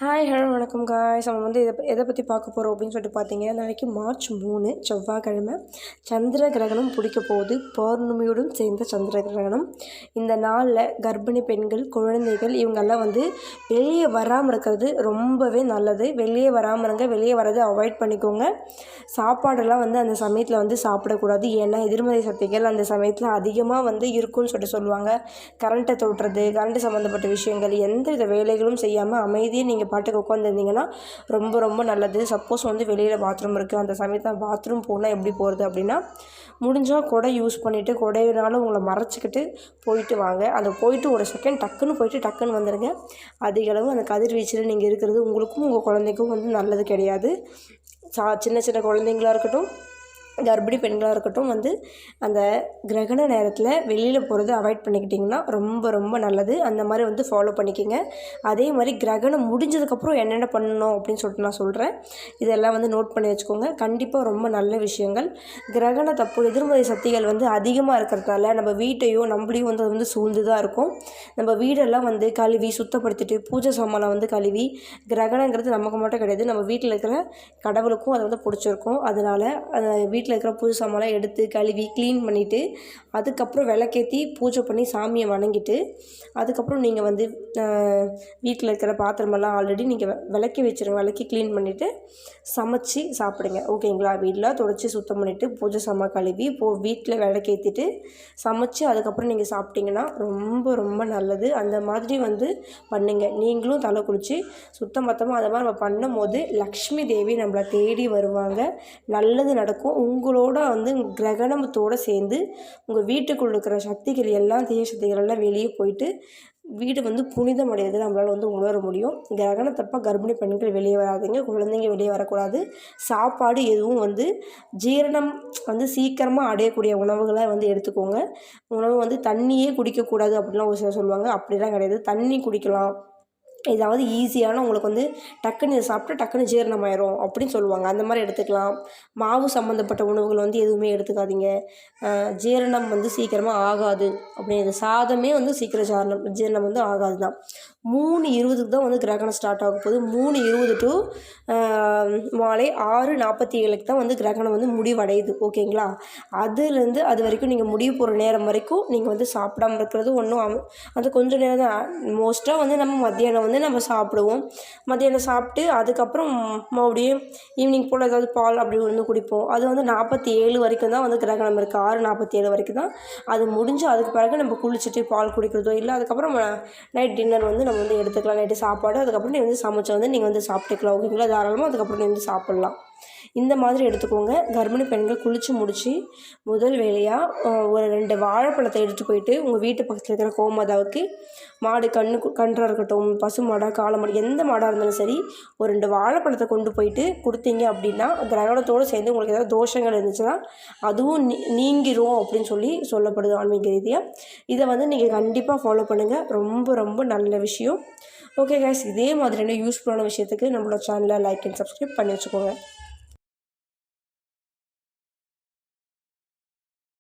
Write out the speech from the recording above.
Hi hello வணக்கம் guys. நம்ம வந்து எதை பற்றி பார்க்க போகிறோம் அப்படின்னு சொல்லிட்டு பார்த்தீங்கன்னா, நாளைக்கு மார்ச் 3 செவ்வாய்க்கிழமை சந்திர கிரகணம் பிடிக்க போகுது. பௌர்ணமியுடன் சேர்ந்த சந்திர கிரகணம். இந்த நாளில் கர்ப்பிணி பெண்கள், குழந்தைகள் இவங்கெல்லாம் வந்து வெளியே வராமல் இருக்கிறது ரொம்பவே நல்லது. வெளியே வராமல் இருங்க, வெளியே வரதை அவாய்ட் பண்ணிக்கோங்க. சாப்பாடெல்லாம் வந்து அந்த சமயத்தில் வந்து சாப்பிடக்கூடாது. ஏன்னா எதிர்மறை சக்திகள் அந்த சமயத்தில் அதிகமாக வந்து இருக்குன்னு சொல்லுவாங்க. கரண்ட்டை தொடுறது, கரண்ட்டு சம்மந்தப்பட்ட விஷயங்கள், எந்த வித வேலைகளும் செய்யாமல் அமைதியாக நீங்கள் பாட்டுக்கு உட்காந்துருந்தீங்கன்னா ரொம்ப நல்லது. சப்போஸ் வந்து வெளியில் பாத்ரூம் இருக்குது, அந்த சமயத்தில் பாத்ரூம் போனால் எப்படி போகிறது அப்படின்னா, முடிஞ்சால் குடை யூஸ் பண்ணிவிட்டு குடையினாலும் உங்களை மறைச்சிக்கிட்டு போயிட்டு வாங்க. அந்த போயிட்டு ஒரு செகண்ட் டக்குன்னு போயிட்டு டக்குன்னு வந்துடுங்க. அதிகளவு அந்த கதிர்வீச்சில் நீங்கள் இருக்கிறது உங்களுக்கும் உங்கள் குழந்தைக்கும் வந்து நல்லது கிடையாது. சின்ன குழந்தைங்களாக இருக்கட்டும், கர்ப்பிணி பெண்களாக இருக்கட்டும் வந்து அந்த கிரகண நேரத்தில் வெளியில் போகிறத அவாய்ட் பண்ணிக்கிட்டிங்கன்னா ரொம்ப நல்லது. அந்த மாதிரி வந்து ஃபாலோ பண்ணிக்கோங்க. அதே மாதிரி கிரகணம் முடிஞ்சதுக்கப்புறம் என்னென்ன பண்ணணும் அப்படின்னு சொல்லிட்டு நான் சொல்கிறேன். இதெல்லாம் வந்து நோட் பண்ணி வச்சுக்கோங்க. கண்டிப்பாக ரொம்ப நல்ல விஷயங்கள். கிரகணத்தப்போ எதிர்மறை சக்திகள் வந்து அதிகமாக இருக்கிறதுனால நம்ம வீட்டையும் நம்மளையும் வந்து அது வந்து சூழ்ந்து தான் இருக்கும். நம்ம வீடெல்லாம் வந்து கழுவி சுத்தப்படுத்திட்டு பூஜை சாமானை வந்து கழுவி, கிரகணங்கிறது நமக்கு மட்டும் கிடையாது, நம்ம வீட்டில் இருக்கிற கடவுளுக்கும் அதை வந்து பிடிச்சிருக்கும். அதனால் வீட்டில் இருக்கிற பூஜை சாமான்லாம் எடுத்து கழுவி க்ளீன் பண்ணிவிட்டு, அதுக்கப்புறம் விளக்கேற்றி பூஜை பண்ணி சாமியை வணங்கிட்டு, அதுக்கப்புறம் நீங்கள் வந்து வீட்டில் இருக்கிற பாத்திரமெல்லாம் ஆல்ரெடி நீங்கள் விளக்கி வச்சுருங்க. விளக்கி க்ளீன் பண்ணிவிட்டு சமைச்சி சாப்பிடுங்க. ஓகேங்களா? வீட்டில் தொடச்சி சுத்தம் பண்ணிவிட்டு பூஜை சாமான் கழுவி வீட்டில் விளக்கேற்றிட்டு சமைச்சி அதுக்கப்புறம் நீங்கள் சாப்பிட்டிங்கன்னா ரொம்ப நல்லது. அந்த மாதிரி வந்து பண்ணுங்க. நீங்களும் தலை குளித்து சுத்தமொத்தமாக அதை மாதிரி நம்ம பண்ணும் போது லக்ஷ்மி தேவி நம்மளை தேடி வருவாங்க. நல்லது நடக்கும். உங்களோட வந்து கிரகணத்தோடு சேர்ந்து உங்கள் வீட்டுக்குள்ள இருக்கிற சக்திகள் எல்லாம், தீய சக்திகள் எல்லாம் வெளியே போயிட்டு வீடு வந்து புனிதம் அடையுது நம்மளால் வந்து உணர முடியும். கிரகணத்தப்போ கர்ப்பிணி பெண்கள் வெளியே வராதிங்க, குழந்தைங்க வெளியே வரக்கூடாது. சாப்பாடு எதுவும் வந்து ஜீரணம் வந்து சீக்கிரமாக அடையக்கூடிய உணவுகளை வந்து எடுத்துக்கோங்க. உணவு வந்து தண்ணியே குடிக்கக்கூடாது அப்படின்லாம் ஒரு சிலர் சொல்லுவாங்க. அப்படிலாம் கிடையாது. தண்ணி குடிக்கலாம். ஏதாவது ஈஸியான உங்களுக்கு வந்து டக்குன்னு இதை சாப்பிட்டா டக்குன்னு ஜீரணமாயிரும் அப்படின்னு சொல்லுவாங்க. அந்த மாதிரி எடுத்துக்கலாம். மாவு சம்மந்தப்பட்ட உணவுகள் வந்து எதுவுமே எடுத்துக்காதீங்க. ஜீரணம் வந்து சீக்கிரமாக ஆகாது அப்படிங்கிறது. சாதமே வந்து சீக்கிரம் ஜீரணம் வந்து ஆகாது தான். 3:20 தான் வந்து கிரகணம் ஸ்டார்ட் ஆக போகுது. 3:20 டு மாலை 6:47 தான் வந்து கிரகணம் வந்து முடிவடையுது. ஓகேங்களா? அதுலேருந்து அது வரைக்கும் நீங்கள் முடிவு போகிற நேரம் வரைக்கும் நீங்கள் வந்து சாப்பிடாமல் இருக்கிறது ஒன்றும் அது கொஞ்சம் நேரம் தான். மோஸ்ட்டாக வந்து நம்ம மத்தியானம் வந்து நம்ம சாப்பிடுவோம். மத்தியானம் சாப்பிட்டு அதுக்கப்புறம் மறுபடியும் ஈவினிங் போல் ஏதாவது பால் அப்படி வந்து குடிப்போம். அது வந்து 47 வரைக்கும் தான் வந்து கிரகணம் இருக்குது. 6:47 வரைக்கும் தான் அது முடிஞ்சு. அதுக்கு பிறகு நம்ம குளிச்சுட்டு பால் குடிக்கிறதோ இல்லை அதுக்கப்புறம் நைட் டின்னர் வந்து நம்ம வந்து எடுத்துக்கலாம். நைட்டு சாப்பாடு அதுக்கப்புறம் நீங்கள் வந்து சமைச்ச வந்து நீங்கள் வந்து சாப்பிட்டுக்கலாம். ஓகேங்களா? தாராளமாக அதுக்கப்புறம் நீங்கள் வந்து சாப்பிட்லாம். இந்த மாதிரி எடுத்துக்கோங்க. கர்ப்பிணி பெண்கள் குளித்து முடித்து முதல் வேலையாக ஒரு 2 வாழைப்பழத்தை எடுத்துகிட்டு போயிட்டு உங்கள் வீட்டு பக்கத்தில் இருக்கிற கோமாதாவுக்கு, மாடு கன்றாக இருக்கட்டும், பசு மாடாக காளை மாடு எந்த மாடாக இருந்தாலும் சரி, ஒரு 2 வாழைப்பழத்தை கொண்டு போயிட்டு கொடுத்தீங்க அப்படின்னா கிரகணத்தோடு சேர்ந்து உங்களுக்கு ஏதாவது தோஷங்கள் இருந்துச்சுன்னா அதுவும் நீங்கிரும் அப்படின்னு சொல்லப்படுது ஆன்மீக ரீதியாக. இதை வந்து நீங்கள் கண்டிப்பாக ஃபாலோ பண்ணுங்கள். ரொம்ப நல்ல விஷயம். ஓகே கைஸ், இதே மாதிரியான யூஸ்ஃபுல்லான விஷயத்துக்கு நம்மளோட சேனலை லைக் அண்ட் சப்ஸ்கிரைப் பண்ணி வச்சுக்கோங்க.